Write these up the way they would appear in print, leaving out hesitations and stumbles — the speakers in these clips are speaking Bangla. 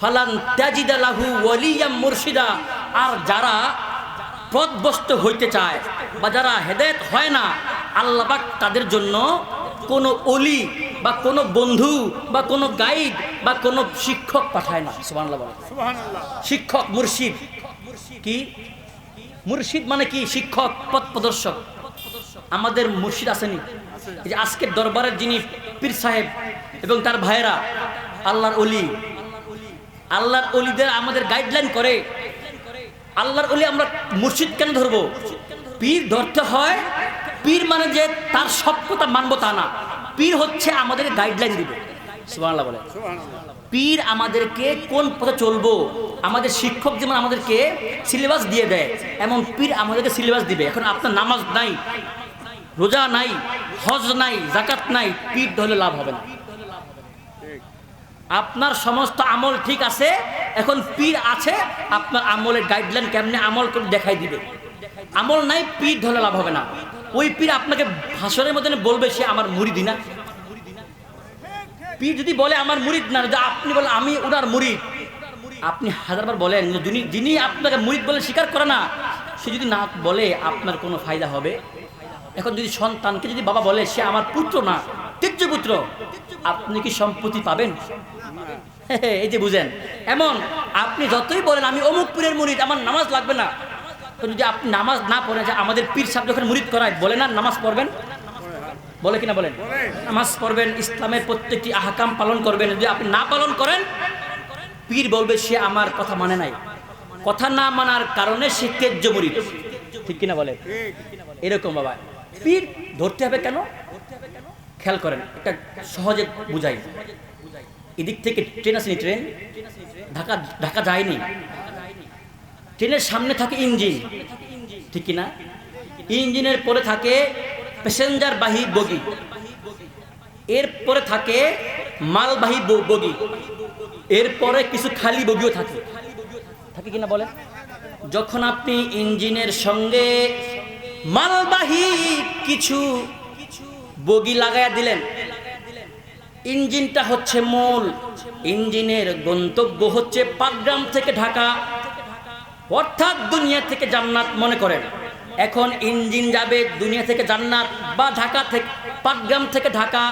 ফালান তাজিদা লাহু ওয়ালিয়াম মুরশিদা। আর যারা পথভ্রষ্ট হইতে চায় বা যারা হেদায়েত হয় না, আল্লাহ পাক তাদের জন্য কোনো ওলি বা কোনো বন্ধু বা কোনো গাইড বা কোনো শিক্ষক পাঠায় না। সুবহানাল্লাহ বলেন। শিক্ষক মুর্শিদ কি? মুর্শিদ মানে কি? শিক্ষক, পথ প্রদর্শক। আমাদের মুর্শিদ আসেনি? এই যে আজকের দরবারের যিনি পীর সাহেব এবং তার ভাইয়েরা আল্লাহর ওলি, আল্লাহর ওলিদের আমাদের গাইডলাইন করে। আল্লাহর ওলি আমরা মুর্শিদ কেন ধরবো? পীর ধরতে হয়, পীর মানে যে তার সব কথা মানবো তা না। পীর হচ্ছে আমাদের গাইডলাইন দিবে। সুবহানাল্লাহ বলে। পীর আমাদেরকে কোন পথে চলবো, আমাদের শিক্ষক যেমন আমাদেরকে সিলেবাস দিয়ে দেয়, এমন পীর আমাদেরকে সিলেবাস দিবে। এখন আপনার নামাজ নাই, রোজা নাই, হজ নাই, যাকাত নাই, পীর ধরলে লাভ হবে না। আপনার সমস্ত আমল ঠিক আছে, এখন পীর আছে, আপনার আমলের গাইডলাইন কেমনে আমল করে দেখাই দিবে। আমল নাই, পীর ধরলে লাভ হবে না। ওই পীর আপনাকে ভাষণের মধ্যে বলবে সে আমার মুরিদ না। পীর যদি বলে আমার মুরিদ না, যদি আপনি বলেন আমি ওনার মুরিদ, আপনি হাজারবার বলেন, যিনি আপনাকে মুরিদ বলে স্বীকার করে না, সে যদি না বলে আপনার কোনো ফায়দা হবে? এখন যদি সন্তানকে যদি বাবা বলে সে আমার পুত্র না, ত্যায্য পুত্র, আপনি কি সম্পত্তি পাবেন? এই যে বুঝেন। এমন আপনি যতই বলেন আমি অমুক পীরের মুরিদ, আমার নামাজ লাগবে না, তো যদি আপনি নামাজ না পড়েন, যে আমাদের পীর সাহেব যখন মুরিদ করায় বলে না নামাজ পড়বেন, বলে কিনা বলেন? নামাজ পড়বেন, ইসলামের প্রত্যেকটি আহকাম পালন করবেন। যদি আপনি না পালন করেন, পীর বলবে সে আমার কথা মানে নাই। কথা না মানার কারণে সে ত্যায্য মুরিদ। ঠিক কিনা বলে? এরকম বাবা, পীর ধরতে হবে কেন? খেয়াল করেন, একটা সহজে বুঝাই। এদিক থেকে ট্রেন আসেনি, ট্রেন ঢাকা যায়নি, ট্রেনের সামনে থাকে ইঞ্জিন, ঠিক কিনা? ইঞ্জিনের পরে থাকে প্যাসেঞ্জার বাহী বগি, এরপরে থাকে মালবাহী বগি, এরপরে কিছু খালি বগিও থাকে, থাকে কিনা বলেন? যখন আপনি ইঞ্জিনের সঙ্গে মালবাহী কিছু বগি লাগাইয়া দিলেন, ইঞ্জিনটা হচ্ছে মূল, ইঞ্জিনের গন্তব্য হচ্ছে পাটগ্রাম থেকে ঢাকা, অর্থাৎ দুনিয়া থেকে জান্নাত মনে করেন। এখন ইঞ্জিন যাবে দুনিয়া থেকে জান্নাত বা ঢাকা থেকে পাটগ্রাম থেকে ঢাকা।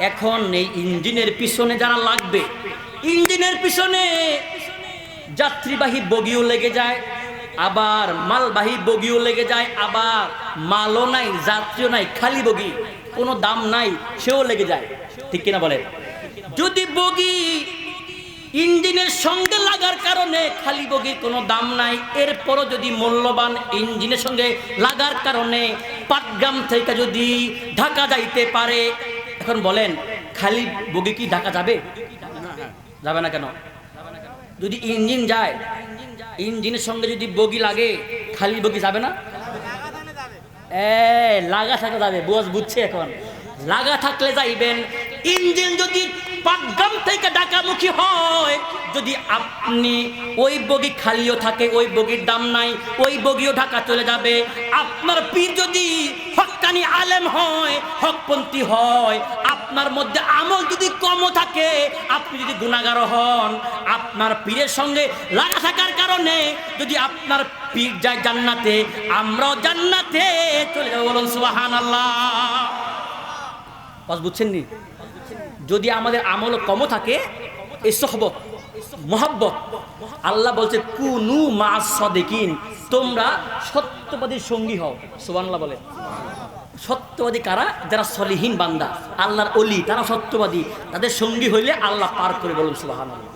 এখন এই ইঞ্জিনের পিছনে যারা লাগবে, ইঞ্জিনের পিছনে যাত্রীবাহী বগিও লেগে যায়, আবার মালবাহী বগিও লেগে যায়, আবার মালও নাই, যাত্রীও নাই, খালি বগি, কোনো দাম নাই, সেও লেগে যায়। ঠিক কিনা বলে? যদি বগি ইঞ্জিনের সঙ্গে লাগার কারণে খালি বগির কোনো দাম নাই, এরপরও যদি মূল্যবান ইঞ্জিনের সঙ্গে লাগার কারণে পাটগ্রাম থেকে যদি ঢাকা যাইতে পারে, এখন বলেন খালি বগি কি ঢাকা যাবে? যাবে না কেন? যদি ইঞ্জিন যায়, ইঞ্জিনের সঙ্গে যদি বগি লাগে, খালি বগি যাবে না? লাগা থাকলে যাবে, বুঝছে? এখন লাগা থাকলে যাইবেন। ইঞ্জিন যদি পাটগ্রাম থেকে ঢাকামুখী হয়, যদি আপনি ওই বগি খালিও থাকে, ওই বগির দাম নাই, ওই বগিও ঢাকা চলে যাবে। আপনার পীর যদি হক্কানি আলেম হয়, হকপন্থী হয়, আপনার মধ্যে আমল যদি কমও থাকে, আপনি যদি গুনাহগার হন, আপনার পীরের সঙ্গে লাগা থাকার কারণে যদি আপনার পীর যায় জান্নাতে, আমরাও জান্নাতে চলে যাবো। বলুন সুবহানাল্লাহ। বুঝছেন নি? যদি আমাদের আমল কমও থাকে, এই সোহবত মোহাব্বত, আল্লাহ বলছে কুনু মা'আস সাদিকিন, তোমরা সত্যবাদীর সঙ্গী হও। সুবহানাল্লাহ বলে। সত্যবাদী কারা? যারা সলিহীন বান্দা, আল্লাহর ওলি, তারা সত্যবাদী, তাদের সঙ্গী হইলে আল্লাহ পার করে। বলুন সুবহানাল্লাহ।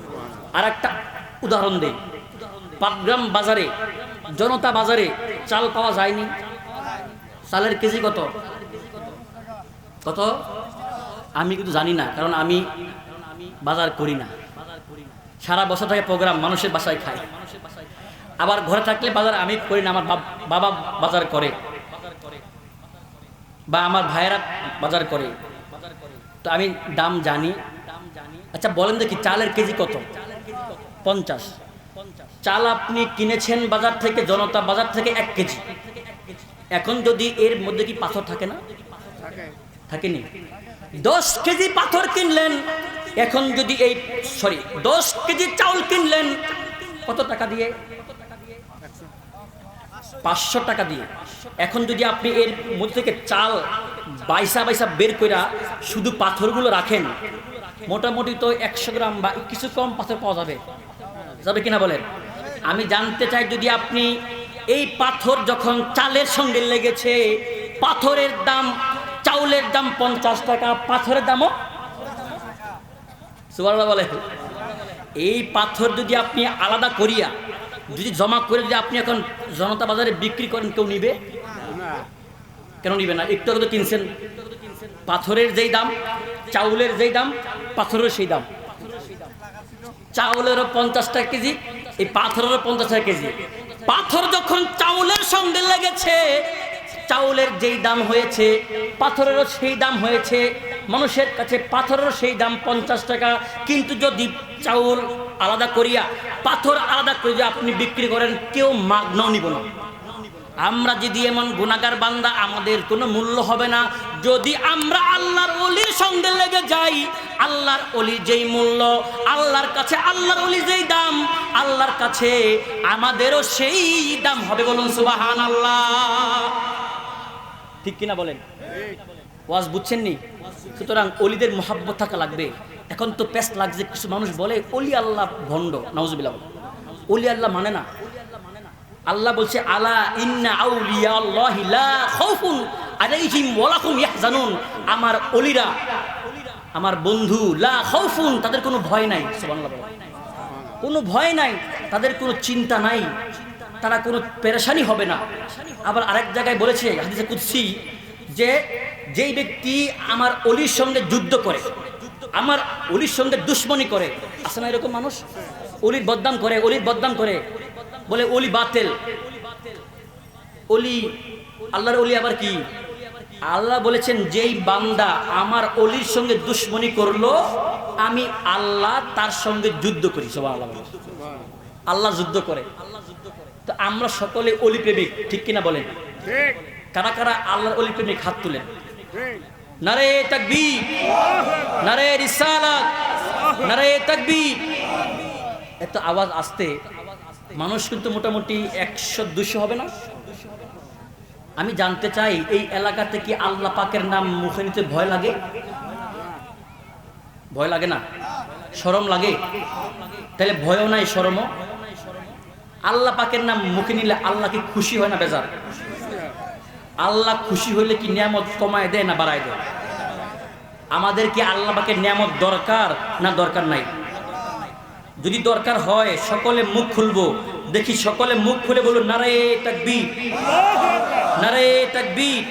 আর একটা উদাহরণ দেই, পাটগ্রাম বাজারে, জনতা বাজারে চাল পাওয়া যায়নি? চালের কেজি কত? কত? আমি কিন্তু জানি না, কারণ আমি বাজার করি না। সারা বছর থাকে প্রোগ্রাম, মানুষের বাসায় খাই। আবার ঘরে থাকলে বাজার আমি করি না, আমার বাবা বাজার করে বা আমার ভাইয়েরা বাজার করে, তো আমি দাম জানি। আচ্ছা বলেন দেখি, চালের কেজি কত? 50। চাল আপনি কিনেছেন বাজার থেকে, জনতা বাজার থেকে 1 কেজি। এখন যদি এর মধ্যে কি পাথর থাকে না? থাকেনি। 10 কেজি পাথর কিনলেন, এখন যদি এই 10 কেজি চাউল কিনলেন কত টাকা দিয়ে? 500 টাকা দিয়ে। এখন যদি আপনি এর মধ্যে থেকে চাল বাইসা বের করে শুধু পাথরগুলো রাখেন, মোটামুটি তো 100 গ্রাম বা কিছু কম পাথর পাওয়া যাবে কিনা বলেন? আমি জানতে চাই, যদি আপনি এই পাথর যখন চালের সঙ্গে লেগেছে, পাথরের দাম, চাউলের দাম 50 টাকা, পাথরের দামও সুবহানাল্লাহ বলে। এই পাথর যদি আপনি আলাদা করিয়া যদি জমা করে যদি আপনি এখন জনতা বাজারে বিক্রি করেন, কেউ নিবে? কেন নিবে না? একটু আগে তো কিনছেন। পাথরের যেই দাম, চাউলের যেই দাম, পাথরের সেই দাম। চাউলেরও 50 টাকা কেজি, এই পাথরেরও 50 টাকা কেজি। পাথর যখন চাউলের সঙ্গে লেগেছে, চাউলের যেই দাম হয়েছে পাথরেরও সেই দাম হয়েছে। মানুষের কাছে পাথরেরও সেই দাম 50 টাকা। কিন্তু যদি চাউল আলাদা করিয়া পাথর আলাদা করে যদি আপনি বিক্রি করেন, কেউ মাগনাও নিব না। আমরা যদি এমন গুনাহগার বান্দা, আমাদের কোনো মূল্য হবে না। যদি আমরা আল্লাহর ওলির সঙ্গে লেগে যাই, আল্লাহর ওলির যেই মূল্য, আল্লাহর কাছে আল্লাহর ওলির যেই দাম, আল্লাহর কাছে আমাদেরও সেই দাম হবে। বলুন সুবহানাল্লাহ। ঠিক কিনা বলেন? ওয়াজ বুঝছেন নি? সুতরাং ওলিদের মহাব্বত থাকা লাগবে। এখন তো পেস্ট লাগছে, কিছু মানুষ বলে ওলি আল্লাহ ভণ্ড, নাউজুবিল্লাহ। ওলি আল্লাহ মানে না। আল্লাহ বলছে, আলা ইন্না আউলিয়া আল্লাহি লা খাউফুন আলাইহিম ওয়া লা হুম ইয়াহজানুন। আমার ওলিরা, আমার বন্ধু, লা খাউফুন, তাদের কোনো ভয় নাই। সুবহানাল্লাহ। কোনো ভয় নাই, তাদের কোনো চিন্তা নাই, তারা কোনো পেরেশানি হবে না। আবার আরেক জায়গায় বলেছে হাদিসে কুদসি, যে যেই ব্যক্তি আমার ওলির সঙ্গে যুদ্ধ করে, আমার ওলির সঙ্গে দুশ্মনী করে, আছে না এরকম মানুষ? ওলির বদনাম করে, ওলির বদনাম করে, বলে ওলি বাতিল, ওলি আল্লাহর ওলি আবার কি? আল্লাহ বলেছেন, যেই বান্দা আমার ওলির সঙ্গে দুশ্মনী করলো, আমি আল্লাহ তার সঙ্গে যুদ্ধ করি। সুবহানাল্লাহ। আল্লাহ যুদ্ধ করে। তো আমরা সকলে ওলি প্রেমিক, ঠিক কিনা বলেন? কারা কারা আল্লাহর ওলি প্রেমিক? হাত তুলেন। নারে তাকবীর, নারে রিসালাত, নারে তাকবীর। এত আওয়াজ আসতে মানুষ কিন্তু মোটামুটি 100-200 হবে না? আমি জানতে চাই, এই এলাকাতে কি আল্লাহ পাকের নাম মুখে নিতে ভয় লাগে? ভয় লাগে না? শরম লাগে? তাহলে ভয়ও নাই, শরমও। আল্লাহ পাকের নাম মুখে নিলে আল্লাহ কি খুশি হয় না বেজার? আল্লাহ খুশি হইলে কি নিয়ামত কমায় দেয় না বাড়ায় দেয়? আমাদের কি আল্লাহ পাকের নিয়ামত দরকার না দরকার নাই? যদি দরকার হয় সকলে মুখ খুলবো, দেখি সকলে মুখ খুলে বলুন নারে তাকবীর, নারে তাকবীর।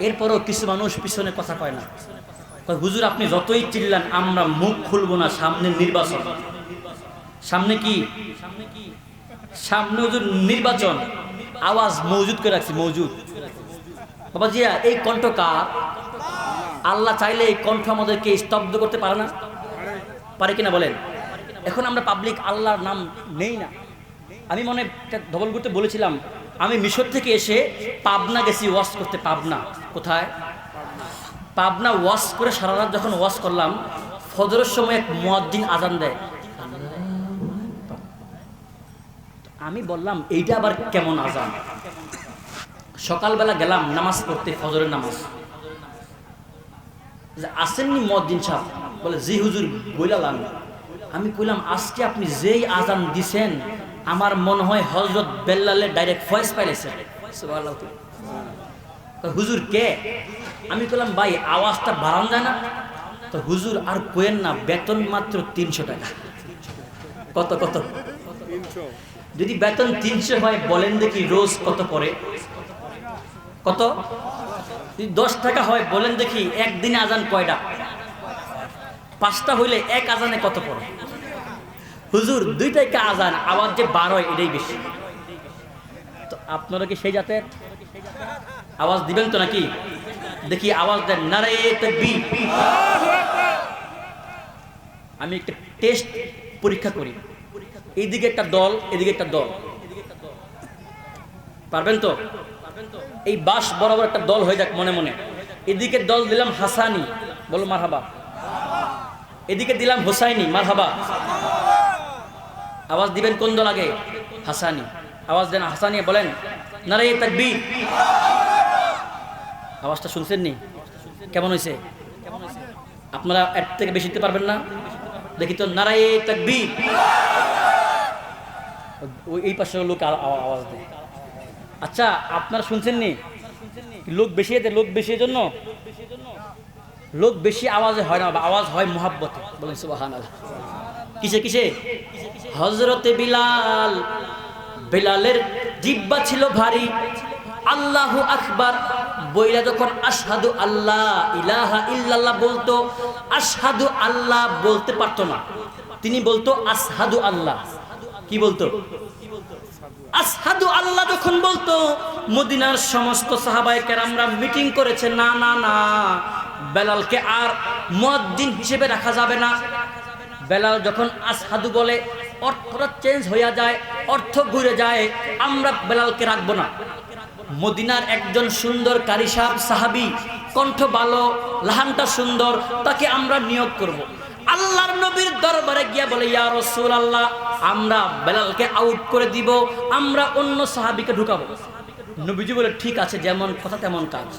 এরপরও কিছু মানুষ পিছনে কথা কয় না, হুজুর আপনি যতই চিল্লান আমরা মুখ খুলবো না, সামনে নির্বাচন। সামনে কি? সামনে হুজুর নির্বাচন। আওয়াজ মজুদ করে রাখছি, মজুদ। বাবা জিয়া, এই কণ্ঠ কার? আল্লাহ চাইলে এই কণ্ঠ আমাদেরকে স্তব্ধ করতে পারে না? পারে কিনা বলেন? এখন আমরা পাবলিক আল্লাহর নাম নেই না। আমি মনে ধবলগুড়িতে বলেছিলাম, আমি মিশর থেকে এসে পাবনা গেছি ওয়াশ করতে। পাবনা কোথায়? পাবনা ওয়াশ করে সারা রাত যখন ওয়াশ করলাম, ফজরের সময় এক মুয়াজ্জিন আজান দেয়। আমি বললাম এইটা আবার কেমন আজান? সকালবেলা গেলাম নামাজ পড়তে, ফজরের নামাজ। আসেননি মুয়াজ্জিন সাহেব? বলে জি হুজুর বইলাম। আমি কইলাম আজকে আপনি যেই আজান দিছেন, আমার মনে হয় হযরত বেল্লালের ডাইরেক্ট ভয়েস পাইলেছেন। সুবহানাল্লাহ। হুজুর কে? আমি কইলাম ভাই আওয়াজটা বাড়ান যায় না? তো হুজুর আর কোয়েন না, বেতন মাত্র 300 টাকা। কত কত? 300। যদি বেতন 300 হয়, বলেন দেখি রোজ কত পড়ে? কত? যদি 10 টাকা হয়, বলেন দেখি একদিনে আজান কয়টা? 5টা হইলে এক আজানে কত পড়ে? হুজুর 2 টাকা আজান, আওয়াজ যে 12 হয় এটাই বেশি। তো আপনারা কি সেই জাতের? আওয়াজ দিবেন তো নাকি? দেখি আওয়াজ দেন নারে তাকবীর। আমি একটা টেস্ট পরীক্ষা করি, এইদিকে একটা দল, এদিকে একটা দল। পারবেন তো? এই বাস বরাবর একটা দল হয়ে যাক মনে মনে। এদিকে দল দিলাম হাসানি, বলো মারহাবা। এদিকে দিলাম হোসাইনি, মারহাবা। আওয়াজ দিবেন কোন দল আগে? হাসানি। আওয়াজ দেন হাসানি, বলেন নারে তাকবীর। আওয়াজটা শুনছেন নি? কেমন হয়েছে? আপনারা এর থেকে বেশি দিতে পারবেন না? দেখি তো, নারে তাকবীর। এই পাশে লোক আওয়াজ দেয়। আচ্ছা, আপনারা শুনছেন নি? লোক বেশি এতে, লোক বেশি জন্য লোক বেশি আওয়াজে হয় না, আওয়াজ হয় মুহাব্বতে। বলেন সুবহানাল্লাহ। কিসে কিসে? হযরতে বিলাল, বিলালের জিহ্বা ছিল ভারী। আল্লাহু আকবার বইলা যখন আশহাদু আল্লাহ ইলাহা ইল্লাল্লাহ বলতো, আশহাদু আল্লাহ বলতে পারতো না, তিনি বলতো আশহাদু আল্লাহ। কি বলতো? আশহাদু আল্লাহ যখন বলতো, মদিনার সমস্ত সাহাবায়ে কেরামরা মিটিং করেছে, না না না, বেলালকে আর মুয়াজ্জিন হিসেবে রাখা যাবে না। বেলাল যখন আশহাদু বলে অর্থটা চেঞ্জ হইয়া যায়, অর্থ ঘুরে যায়, আমরা বেলালকে রাখবো না। মদিনার একজন সুন্দর কারি সাহেব সাহাবী, কণ্ঠ ভালো, লাহানটা সুন্দর, তাকে আমরা নিয়োগ করব। আল্লাহর নবীর দরবারে গিয়া বলে, ইয়া রাসূলুল্লাহ, আমরা বেলালকে আউট করে দিব, আমরা অন্য সাহাবীকে ঢুকাবো। নবীজি বলে, ঠিক আছে, যেমন কথা তেমন কাজ।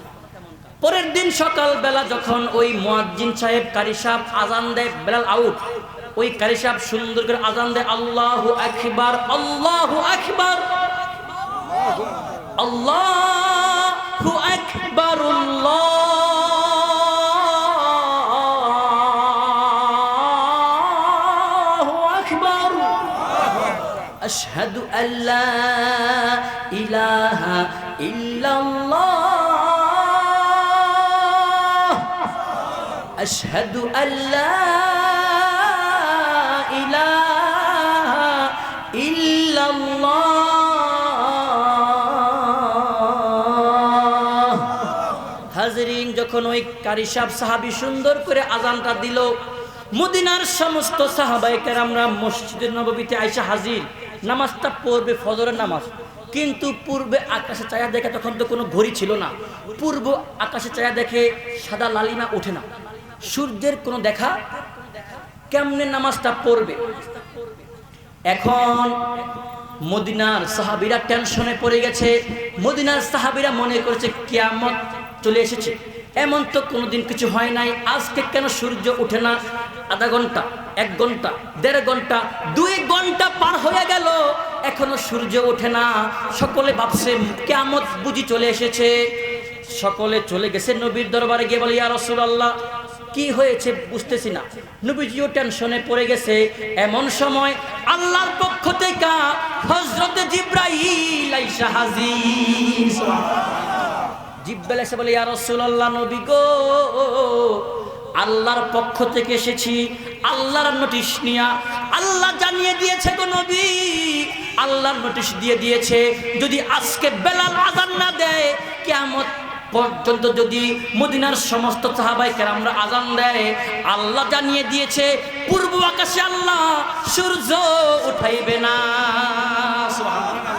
পরের দিন সকাল বেলা যখন ওই মুয়াজ্জিন সাহেব কারি সাহেব আজান দেয়, বেলাল আউট। ওই কারি সাহেব সুন্দর করে আজান দেয়, আল্লাহু আকবার, আল্লাহু আকবার, আল্লাহু আকবার, আল্লাহু আকবার, আশহাদু আল্লা ইলাহা ইল্লাল্লাহ, আশহাদু আল্লা ইলাহা ইল্লাল্লাহ। হাজরিন, যখন ওই কারি সাহেব সাহাবী সুন্দর করে আজানটা দিল, মদিনার সমস্ত সাহাবায়ে কেরামরা মসজিদে নববীতে আইসা হাজির। নামাজটা পড়বে, ফজরের নামাজ। কিন্তু পূর্বে আকাশে চায়া দেখে, তখন তো কোনো ঘড়ি ছিল না, পূর্ব আকাশে চায়া দেখে সাদা লালিমা ওঠে না, সূর্যের কোনো দেখা, কেমনে নামাজটা পড়বে? এখন মদিনার সাহাবীরা টেনশনে পড়ে গেছে। মদিনার সাহাবীরা মনে করেছে কিয়ামত চলে এসেছে, এমন তো কোনোদিন কিছু হয় নাই, আজকে কেন সূর্য ওঠে না? আধা ঘন্টা, 1 ঘন্টা, 1.5 ঘন্টা, 2 ঘন্টা পার হয়ে গেল, এখনো সূর্য ওঠে না। সকলে ভাবছে কিয়ামত বুঝি চলে এসেছে। সকলে চলে গেছে নবীর দরবারে গিয়ে বলে, ইয়া রাসূলুল্লাহ, কি হয়েছে বুঝতেছি না। নবীজিও টেনশনে পড়ে গেছে। এমন সময় আল্লাহর পক্ষ থেকে হযরতে জিবরাইল আইসা হাজির। জিবরাইল এসে বলে, ইয়া রাসূলুল্লাহ, নবী গো, আল্লাহর পক্ষ থেকে এসেছি, আল্লাহর নোটিশ নিয়া। আল্লাহ জানিয়ে দিয়েছে গো নবী, আল্লাহর নোটিশ দিয়ে দিয়েছে, যদি আজকে বেলাল আযান না দেয়, কিয়ামত পর্যন্ত যদি মদিনার সমস্ত সাহাবায়ে কেরামরা আযান দেয়, আল্লাহ জানিয়ে দিয়েছে পূর্ব আকাশে আল্লাহ সূর্য উঠাইবে না। সুবহানাল্লাহ।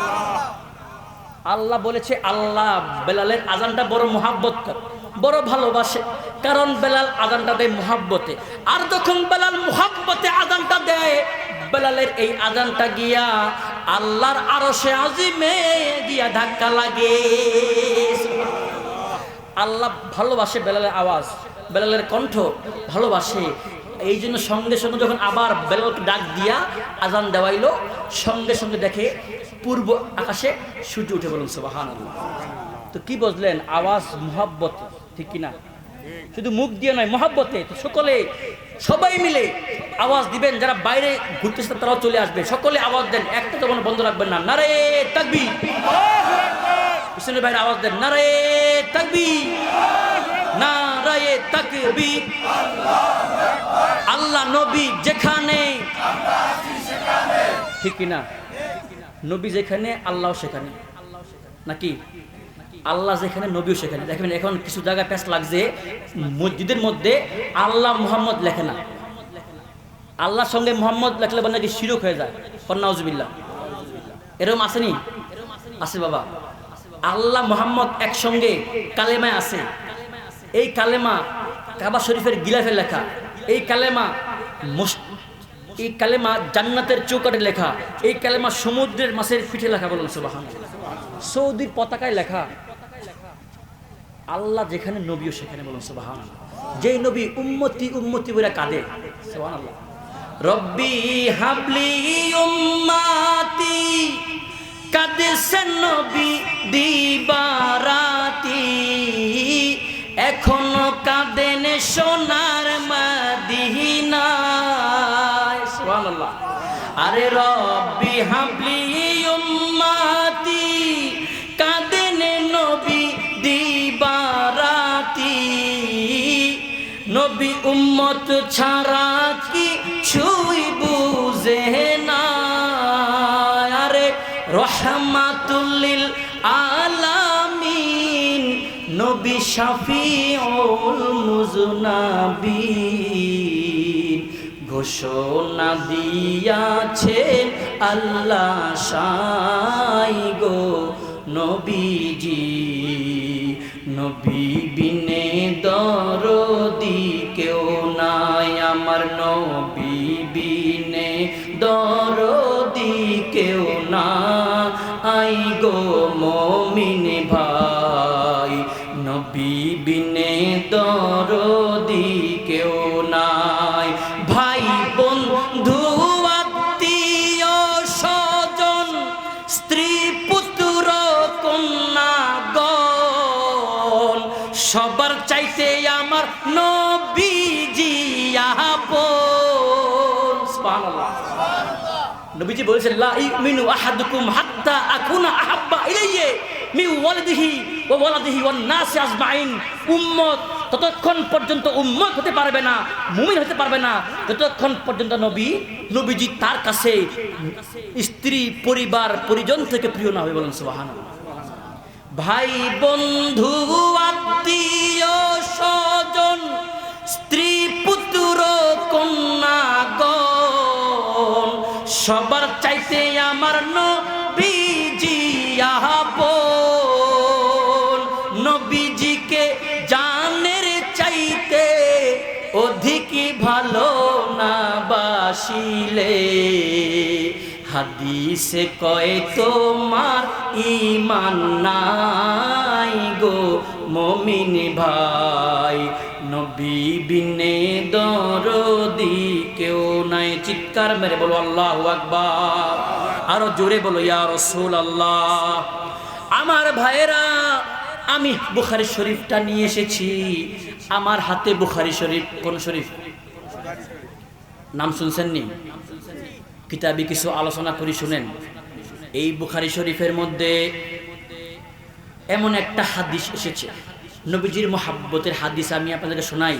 আল্লাহ বলেছে, আল্লাহ বেলালের আযানটা বড় মুহাব্বত করে, বড় ভালোবাসে, কারণ বেলাল আযানটা দেয় মুহাব্বতে। আর যখন বেলাল মুহাব্বতে আযানটা দেয়, বেলালের এই আযানটা গিয়া আল্লাহর আরশে আজিমে গিয়া ধাক্কা লাগে। আল্লাহ ভালোবাসে বেলালের আওয়াজ, বেলালের কণ্ঠ ভালোবাসে। এই জন্য সঙ্গে সঙ্গে যখন আবার বেলালকে ডাক দিয়া আজান দেওয়াইলো, সঙ্গে সঙ্গে দেখে পূর্ব আকাশে সূর্য উঠে। বলুন সুবহানাল্লাহ। তো কি বুঝলেন? আওয়াজ মুহাব্বত, ঠিক কিনা? শুধু মুখ দিয়ে নয়, মুহাব্বতে। তো সকলে, সবাই মিলে আওয়াজ দিবেন। যারা বাইরে ঘুরতেছে তারাও চলে আসবে, সকলে আওয়াজ দেন, একটা তো বন্ধ রাখবেন না। নারে তাকবীর, পিছনের বাইরে আওয়াজ দেন, নারে তাকবীর, নারে তাকবীর। আল্লাহ নবী যেখানে, ঠিক কিনা? নবী যেখানে আল্লাহ সেখানে, নাকি? আল্লাহ যেখানে নবীও সেখানে। দেখবেন এখন কিছু জায়গায় প্যাচ লাগছে, মসজিদের মধ্যে আল্লাহ মুহাম্মদ লেখে না। আল্লাহর সঙ্গে মুহাম্মদ লেখলে বলে নাকি শিরক হয়ে যায়। নাউজুবিল্লাহ। এরকম আসেনি? আছে বাবা। আল্লাহ মুহাম্মদ একসঙ্গে কালেমায় আছে। এই কালেমা কাবা শরীফের গিলাফে লেখা। এই কালেমা এই কালেমা জান্নাতের চৌকাঠে লেখা, এই কালেমা সমুদ্রের মাছের পিঠে লেখা, বলুন সুবহানাল্লাহ। সৌদির পতাকায় লেখা, আল্লাহ যেখানে নবীও সেখানে, বলুন সুবহানাল্লাহ। যেই নবী উম্মতি উম্মতি বলে কাঁদে, সুবহানাল্লাহ। রব্বি হাবলি উম্মাতি, কাঁদেছেন নবী দিবারাতি, এখনো কাঁদেন সোনার মদিনায়, সুবহানাল্লাহ। আরে রব্বি হাবলি উম্মাতি, কাঁদেন নবী দিবারাতি, নবী উম্মত ছাড়া কি ছুই বুঝে না, আরে রহমাতুল লিল আলামিন, নবী শাফিউল মুজনাবিন, ঘোষণা দিয়াছেন আল্লাহ সাই গো নবীজি, নবী বিনে দরদি কেউ নাই আমার, নবী বিনে দরদি কেউ নাই গো মুমিন ভাই, নবী বিনে দরদি কেউ নাই। ভাই বন্ধু আত্মীয় স্বজন, স্ত্রী পুত্র কন্যাগণ, সবার চাইতে আমার নবীজি আপন, সুবহানাল্লাহ। নবীজি বলেছেন লা ইউমিনু আহাদুকুম হাত্তা আকুনা আহাব্বা ইলাইহি মিন ওয়ালিদিহি ওয়া ওয়ালাদিহি ওয়ান নাসি আজমাইন, উম্মত ততক্ষণ পর্যন্ত উম্মত হতে পারবে না, মুমিন হতে পারবে না, যতক্ষণ পর্যন্ত নবীজি তার কাছে স্ত্রী পরিবার পরিজন থেকে প্রিয় না হবে, বলেন সুবহানাল্লাহ। ভাই বন্ধু আত্মীয় স্বজন, স্ত্রী পুত্র কন্যাগণ, সবার চাইতে আমার নবীজি আপন, নবীজিকে জানের চাইতে অধিক ভালো না বাসিলে, হাদিসে কয় তোমার ঈমান নাই গো মুমিন ভাই, নবী বিনে দরদি কেউ নাই। চিৎকার মেরে বলো আল্লাহু আকবার, আরো জোরে বলো ইয়া রাসূলুল্লাহ। আমার ভাইয়েরা, আমি বুখারী শরীফটা নিয়ে এসেছি, আমার হাতে বুখারী শরীফ। কোন শরীফ? নাম শুনছেন নি? কিতাবে কিছু আলোচনা করি, শুনেন। এই বুখারী শরীফের মধ্যে এমন একটা হাদিস এসেছে, নবীজির মুহাব্বতের হাদিস, আমি আপনাদেরকে শোনাই।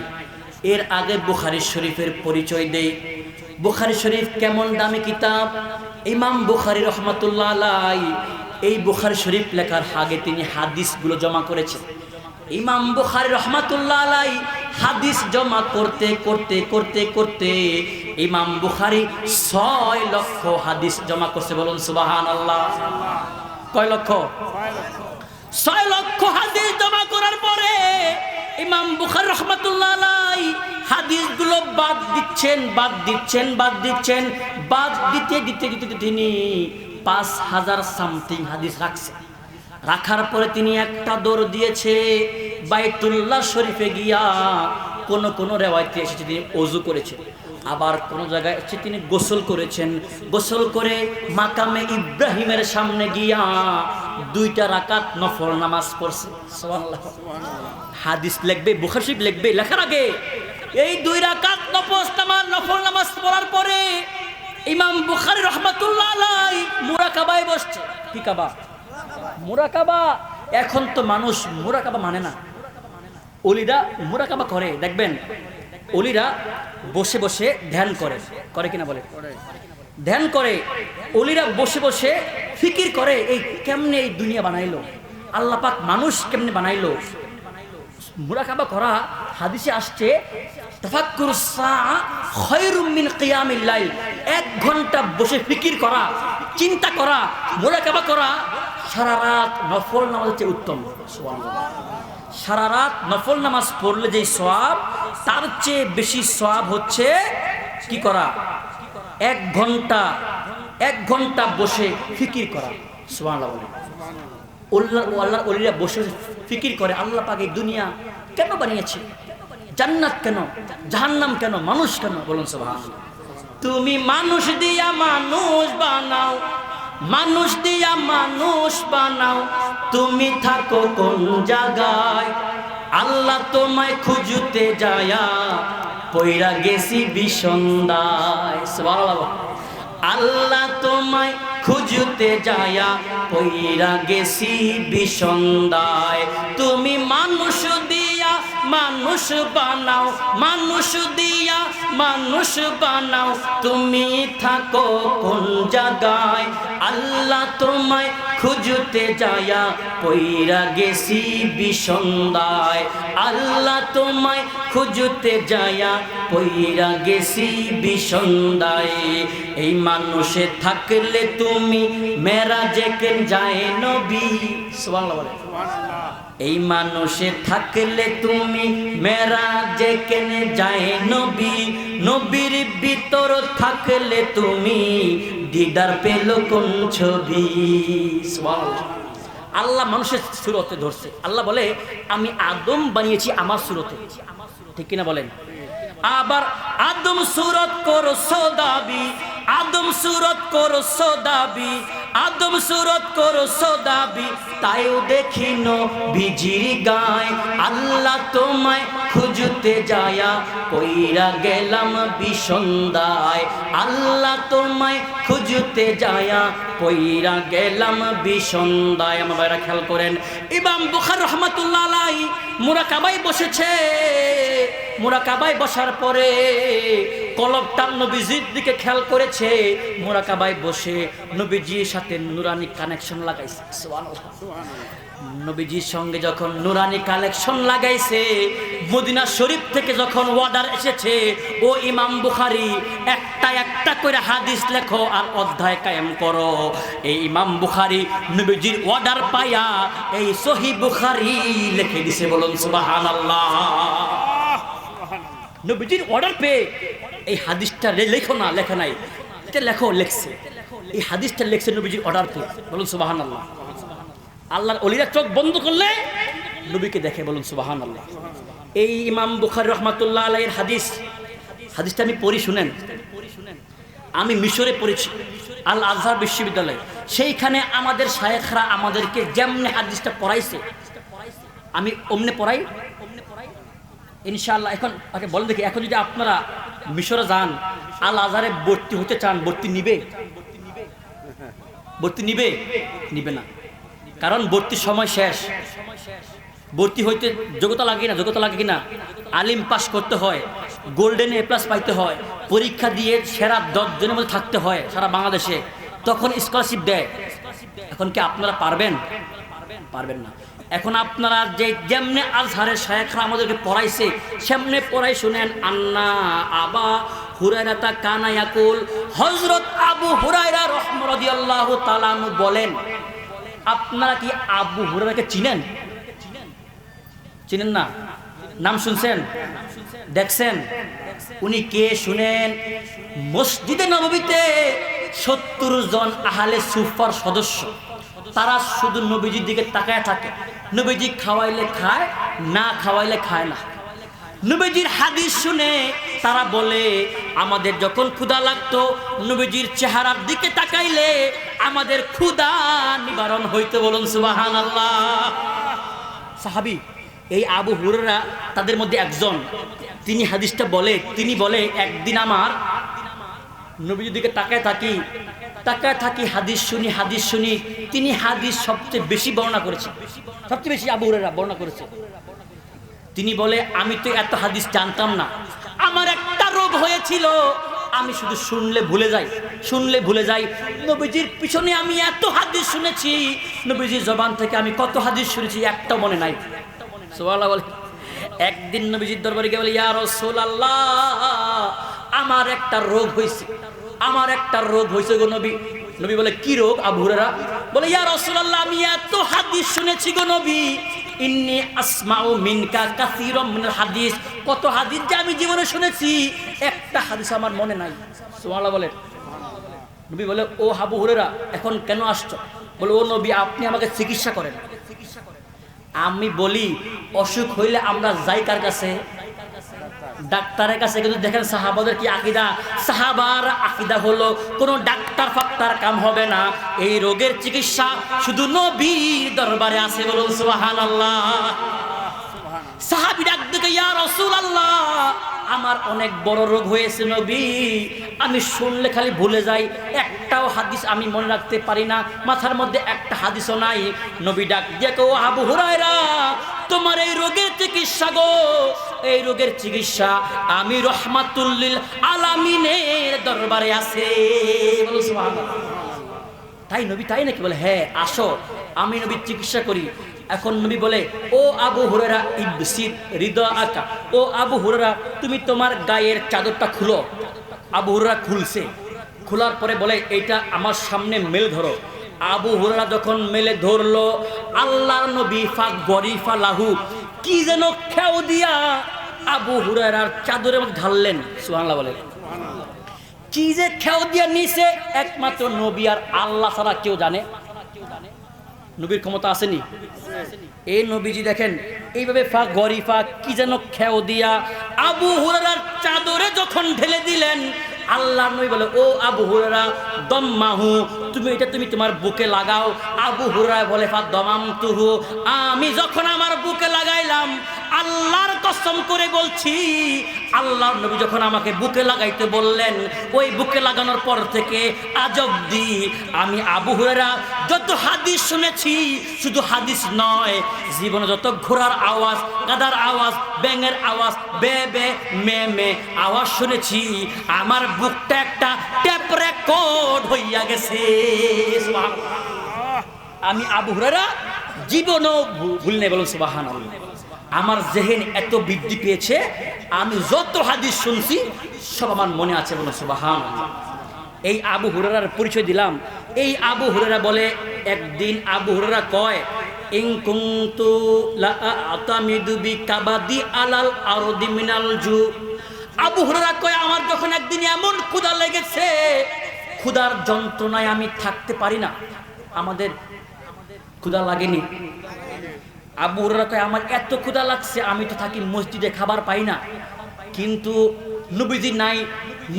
এর আগে বুখারী শরীফের পরিচয় দেই। বুখারী শরীফ কেমন দামি কিতাব। ইমাম বুখারী রহমাতুল্লাহ আলাইহি এই বুখারী শরীফ লেখার আগে তিনি হাদিসগুলো জমা করেছেন। ইমাম বুখারী রহমাতুল্লাহ আলাইহি হাদিস জমা করতে করতে করতে করতে ইমাম বুখারী 6 লক্ষ হাদিস জমা করছে, বলুন সুবহানাল্লাহ। কয় লক্ষ? 6 লক্ষ হাদিস জমা করার পরে ইমাম বুখারী রাহমাতুল্লাহ আলাইহি হাদিসগুলো বাদ দিচ্ছেন, বাদ দিতে তিনি 5000 সামথিং হাদিস রাখছেন। রাখার পরে তিনি একটা দৌড় দিয়েছে বাইতুল্লাহ শরীফে গিয়া। কোন কোন রিওয়ায়াতে এসেছে তিনি ওযু করেছেন, আবার কোন জায়গায় এসেছে তিনি গোসল করেছেন। গোসল করে মাকামে ইব্রাহিমের সামনে গিয়া 2টা রাকাত নফল নামাজ পড়ছে। সুবহানাল্লাহ। হাদিস লিখবে, বুখারী শরীফ লিখবে, লেখার আগে এই 2 রাকাত নফল নামাজ পড়ার পরে ইমাম বুখারী রাহমাতুল্লাহ আলাইহি মুরাকাবায় বসছে। কি কাবা? মুরাকাবা। এখন তো মানুষ মুরাকাবা মানে না, ওলিরা মুরাকাবা করে। দেখবেন ওলিরা বসে বসে ধ্যান করে, করে কিনা বলে? ধ্যান করে। ওলিরা বসে বসে ফিকির করে, এই কেমনে এই দুনিয়া বানাইলো, আল্লাহ পাক মানুষ কেমনে বানাইলো। মুরাকাবা করা হাদিসে আসছে তাফাক্কুরুস সাআ খায়রুম মিন কিয়ামিল লাইল। 1 ঘন্টা বসে ফিকির করা, চিন্তা করা, মুরাকাবা করা সারা রাত নফল নামাজের চেয়ে উত্তম। সুবহানাল্লাহ। সারা রাত নফল নামাজ পড়লে যে সওয়াব, তার চেয়ে বেশি সওয়াব হচ্ছে কি করা? 1 ঘন্টা বসে ফিকির করা। সুবহানাল্লাহ বলে। আল্লাহর ওলিরা বসে ফিকির করে আল্লাহ পাক এই দুনিয়া কেন বানিয়েছে, জান্নাত কেন, জাহান্নাম কেন, মানুষ কেন? বলুন সুবহানাল্লাহ। তুমি মানুষ দিয়া মানুষ বানাও, মানুষ দিয়া মানুষ বানাও, তুমি থাকো কোন জায়গায়? আল্লাহ তোমায় খুঁজতে যায়া পইরা গেছি বিষন্দায়। সুবহানাল্লাহ। আল্লাহ তোমায় খুঁজতে যায়া পইরা গেছি বিষন্দায়। তুমি মানুষ দিয়া মানুষ বানাও, মানুষ দিয়া মানুষ বানাও, তুমি থাকো কোন জায়গায়? আল্লাহ তোমায় খুঁজতে যায়া পইরা গেছি বিষন্দায়। আল্লাহ তোমায় খুঁজতে যায়া পইরা গেছি বিষন্দায়। এই মানুষে থাকলে তুমি মেরাজে কেন যায় নবী? সুবহানাল্লাহ বলে। এই মানুষে থাকলে তুমি মেরাজে কেন যায় নবী? নবীর ভিতর থাকলে তুমি দিদার পেল কোন ছবি? সুবহানাল্লাহ। আল্লাহ মানুষের সুরতে ধরছে। আল্লাহ বলে আমি আদম বানিয়েছি আমার সুরতে, ঠিক কিনা বলেন? আবার আদম সুরত করছো দাবি, আদম সুরত করছো দাবি, আদম সুরত করছো দাবি, তাইও দেখি নবীজির গায়। আল্লাহ তোমায় খুঁজতে যায়া কইরা গেলাম বিষন্দায়। আল্লাহ তোমায় খুঁজতে যায়া কইরা গেলাম বিষন্দায়। আমার ভাইরা খেয়াল করেন, ইমাম বুখারী রাহমাতুল্লাহ আলাইহি মুরাকাবায় বসেছে। মুরাকাবায় বসার পরে কলবটা নবীজির দিকে খেয়াল করেছে। মুরাকাবায় বসে নবীজির সাথে নুরানি কানেকশন লাগাইছে। সুবহানাল্লাহ। নবীজির সঙ্গে যখন নুরানি কানেকশন লাগাইছে, মদিনা শরীফ থেকে যখন অর্ডার এসেছে, ও ইমাম বুখারী একটা একটা করে হাদিস লেখো আর অধ্যায় কায়েম করো। এই ইমাম বুখারী নবীজির অর্ডার পায়া এই সহিহ বুখারী লিখে দিয়েছে। বলুন সুবহানাল্লাহ। নবীজির অর্ডার পেয়ে এই হাদিসটা লেখো না, লেখা নাই, এটা লেখো, লেখছে। এই হাদিসটা লেখছে নবীজির অর্ডার পেয়ে। বলুন সুবহানাল্লাহ। আল্লাহর ওলিরা চোখ বন্ধ করলে নবীকে দেখে। বলুন সুবহানাল্লাহ। এই ইমাম বুখারী রাহমাতুল্লাহ আলাইহির হাদিসটা আমি পড়ি, শুনেন। আমি মিশরে পড়েছি, আল আজহার বিশ্ববিদ্যালয়ে। সেইখানে আমাদের শায়েখরা আমাদেরকে যেমনি হাদিসটা পড়াইছে আমি অমনে পড়াই ইনশাআল্লাহ। এখন আগে বলেন দেখি, এখন যদি আপনারা মিশরে যান, আল আজহারে ভর্তি হতে চান, ভর্তি নিবে? ভর্তি নিবে? নিবে না। কারণ ভর্তির সময় শেষ। ভর্তি হইতে যোগ্যতা লাগে না? যোগ্যতা লাগে কিনা? আলিম পাস করতে হয়, গোল্ডেন এ প্লাস পাইতে হয়, পরীক্ষা দিয়ে সেরা 10 জনের মধ্যে থাকতে হয় সারা বাংলাদেশে, তখন স্কলারশিপ দেয়। এখন কি আপনারা পারবেন? পারবেন না। এখন আপনারা যে যেমনে আজহারের শায়েখরা আমাদেরকে পড়াইছে সেমনে পড়াই, শুনেন। আন্না আবা হুরায়রা কানা ইয়াকুল, হযরত আবু হুরায়রা রাদিয়াল্লাহু তাআলা আনহু বলেন। আপনারা কি আবু হুরায়রাকে চিনেন? চিনেন না? নাম শুনছেন, দেখছেন? উনি কে শুনেন? মসজিদে নববীতে 70 জন আহলে সুফার সদস্য, তারা শুধু নবীজির দিকে তাকায় থাকে। নবীজি খাওয়াইলে খায়, না খাওয়াইলে খায় না। নবীজির হাদিস শুনে তারা বলে আমাদের যখন ক্ষুধা লাগতো নবীজির চেহারার দিকে তাকাইলে আমাদের ক্ষুধা নিবারণ হইতো। বলুন সুবহানাল্লাহ। সাহাবী এই আবু হুরায়রা তাদের মধ্যে একজন। তিনি হাদিসটা বলে, তিনি বলে একদিন আমার নবীজির দিকে তাকায় থাকি, হাদিস শুনি। তিনি হাদিস সবচেয়ে বেশি বর্ণনা করেছে, সবচেয়ে বেশি আবু হুরায়রা বর্ণনা করেছে। তিনি বলে আমি তো এত হাদিস জানতাম না, আমার একটা রোগ হয়েছিল, আমি শুধু শুনলে ভুলে যাই। নবীজির পিছনে আমি এত হাদিস শুনেছি, নবীজির জবান থেকে আমি কত হাদিস শুনেছি, একটা মনে নাই। সুবহানাল্লাহ বলে। একদিন নবীজির দরবারে গিয়ে বলে, ইয়া রাসূলুল্লাহ, আমার একটা রোগ হয়েছে গো নবী। নবী বলে কি রোগ? আবু হুরায়রা বলে, ইয়া রাসূলুল্লাহ, আমি এত হাদিস শুনেছি গো নবী, ইন্নী আসমাউ মিনকা কাসীরাম মিনাল হাদিস, কত হাদিস যে আমি জীবনে শুনেছি, একটা হাদিস আমার মনে নাই। সুবহানাল্লাহ বলেন। নবী বলে, ও আবু হুরায়রা এখন কেন আসছো? বলে, ও নবী আপনি আমাকে চিকিৎসা করেন। আমি বলি, অসুখ হইলে আমরা যাই কার কাছে? ডাক্তারের কাছে। কিন্তু দেখেন সাহাবাদের কি আকীদা, সাহাবার আকীদা হলো কোনো ডাক্তার ফাক্তার কাম হবে না, এই রোগের চিকিৎসা শুধু নবীর দরবারে আছে। বলুন সুবহানাল্লাহ। সাহাবী ডাক দিকে, ইয়া রাসূলুল্লাহ আমার অনেক বড় রোগ হয়েছে নবী, আমি শুনলে খালি ভুলে যাই, একটাও হাদিস আমি মনে রাখতে পারি না, মাথার মধ্যে একটা হাদিসও নাই। নবী ডাক দিয়ে কো, আবু হুরায়রা তোমার এই রোগের চিকিৎসা গো, এই রোগের চিকিৎসা আমি রহমাতুল লিল আলামিনের দরবারে আছে। বলো সুবহানাল্লাহ। তাই নবী তাই নাকি? বলে, হ্যাঁ আসো আমি নবী চিকিৎসা করি। এখন নবী বলে, ও আবু হুরায়রা ইবসিত রিদাআকা, ও আবু হুরায়রা তুমি তোমার গায়ের চাদরটা খুলো। আবু হুরায়রা খুলছে, খোলার পরে বলে, এইটা আমার সামনে মেল ধরো। আবু হুরায়রা যখন মেলে ধরলো, আল্লাহর নবী ফাক গরিফা লাহু কি যেন খেও দিয়া আবু হুরায়রার চাদরের মধ্যে ঢাললেন। সুবহানাল্লাহ বলে। কি যে খেও দিয়া নিছে একমাত্র নবী আর আল্লাহ ছাড়া কেউ জানে। নবীর ক্ষমতা আসেনি? এই নবীজি দেখেন এইভাবে ফাক গরিফা কি যেন খেও দিয়া আবু হুরায়রার চাদরে যখন ঢেলে দিলেন, আল্লাহ নবী বলে, ও আবু হুরায়রা দম্মাহু তুমি এটা তুমি তোমার বুকে লাগাও। আবু হুরায়রা বলে, ফা দমামতুহু আমি যখন আমার বুকে লাগাইলাম, আল্লাহর কসম করে বলছি, আল্লাহর নবী যখন আমাকে বুকে লাগাইতে বললেন, ওই বুকে লাগানোর পর থেকে আজ অবধি আমি আবু হুরায়রা যত হাদিস শুনেছি, শুধু হাদিস নয়, জীবনে যত ঘোড়ার আওয়াজ, গাধার আওয়াজ, ব্যাঙের আওয়াজ, বে বে মে মে আওয়াজ শুনেছি, আমার বুকটা একটা টেপ রেকর্ড হইয়া গেছে। আমি আবু হুরায়রা জীবনও ভুল নেই। বলুন সুবহানাল্লাহ। আমার জেহেন এত বৃদ্ধি পেয়েছে, আমি যত হাদিস শুনছি সব আমার মনে আছে। বলুন সুবহানাল্লাহ। এই আবু হুরায়রার পরিচয় দিলাম। এই আবু হুরায়রা বলে, একদিন আবু হুরায়রা কয়, ইন কুনতু লা আতামিদু বিকাবাদি আলাল আরদি মিনাল জু। আবু হুরায়রা কয়, আমার যখন একদিন এমন ক্ষুধা লেগেছে, ক্ষুধার যন্ত্রণায় আমি থাকতে পারি না। আমাদের ক্ষুধা লাগেনি? আবু হুরায়রা কয়, আমার এত ক্ষুধা লাগছে, আমি তো থাকি মসজিদে, খাবার পাই না, কিন্তু নবীজি নাই,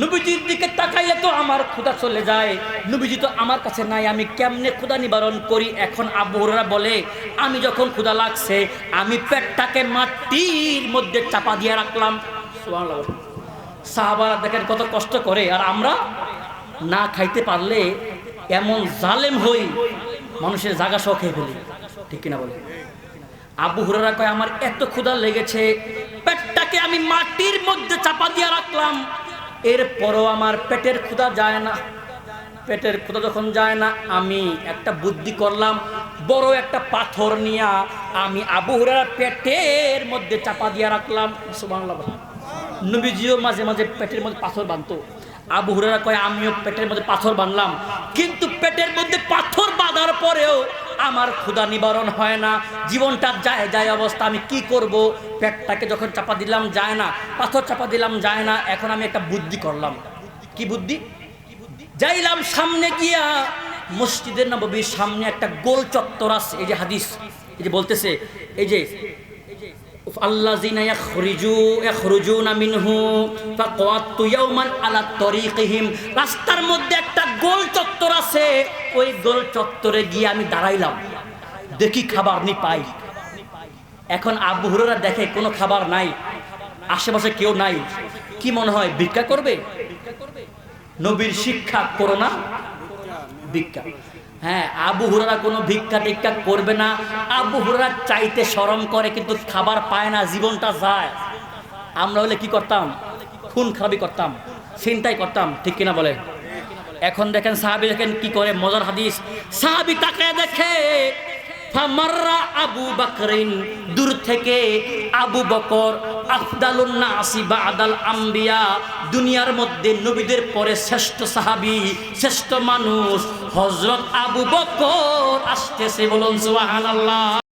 নবীজির দিকে তাকাইলে তো আমার ক্ষুধা চলে যায়, নবীজি তো আমার কাছে নাই, আমি কেমনে ক্ষুধা নিবারণ করি? এখন আবু হুরায়রা বলে, আমি যখন ক্ষুধা লাগছে, আমি পেটটাকে মাটির মধ্যে চাপা দিয়ে রাখলাম। সুবহানাল্লাহ। সাহাবারা দেখেন কত কষ্ট করে, আর আমরা না খাইতে পারলে এমন জালেম হই, মানুষের জায়গা সহ খেয়ে ফেলি। ঠিক কিনা বলে? আবু হুরায়রা কয়, আমার এত ক্ষুধা লেগেছে, পেটটাকে আমি মাটির মধ্যে চাপা দিয়ে রাখলাম, এরপরও আমার পেটের ক্ষুধা যায় না। পেটের ক্ষুধা যখন যায় না, আমি একটা বুদ্ধি করলাম, বড় একটা পাথর নিয়ে আমি আবু হুরায়রার পেটের মধ্যে চাপা দিয়ে রাখলাম। সুবহানাল্লাহ। নবীজিও মাঝে মাঝে পেটের মধ্যে পাথর বাঁধতো। আবু হুরায়রা কয়, আমিও পেটের মধ্যে পাথর বাঁধলাম, কিন্তু পেটের মধ্যে পাথর বাঁধার পরেও আমার ক্ষুধা নিবারণ হয় না, জীবনটা যায় যায় অবস্থা। আমি কি করব? পেটটাকে যখন চাপা দিলাম যায় না, পাথর চাপা দিলাম যায় না, এখন আমি একটা বুদ্ধি করলাম। কি বুদ্ধি? যাইলাম সামনে গিয়া, মসজিদের নববীর সামনে একটা গোল চত্বর আছে, এই যে হাদিস, এই যে বলতেছে, এই যে আল্লাযিনা ইয়াখরুজুনা মিনহু ফাকাতু ইয়াওমান আলা তরিকিহিম, রাস্তার মধ্যে একটা গোল চত্বর আছে, ওই গোল চত্বরে গিয়ে আমি দাঁড়াইলাম, দেখি খাবার নি পাই। এখন আবু হুরায়রা দেখে কোনো খাবার নাই, আশেপাশে কেউ নাই, কি মনে হয় ভিক্ষা করবে? নবীর শিক্ষা করো না ভিক্ষা। হ্যাঁ, আবু হুরায়রা কোনো ভিক্ষা টিক্ষা করবে না। আবু হুরায়রা চাইতে শরম করে, কিন্তু খাবার পায় না, জীবনটা যায়। আমরা হলে কি করতাম? খুন খারাপি করতাম, ছিনতাই করতাম। ঠিক কিনা বলে? এখন দেখেন সাহাবী দেখেন কি করে, মজার হাদিস। সাহাবী তাকায় দেখে, ফামাররা আবু বকরিন, দূর থেকে আবু বকর, আফদালুন নাসি বাদাল আম্বিয়া, দুনিয়ার মধ্যে নবীদের পরে শ্রেষ্ঠ সাহাবী, শ্রেষ্ঠ মানুষ হযরত আবু বকর আসতেছে। বলুন সুবহানাল্লাহ।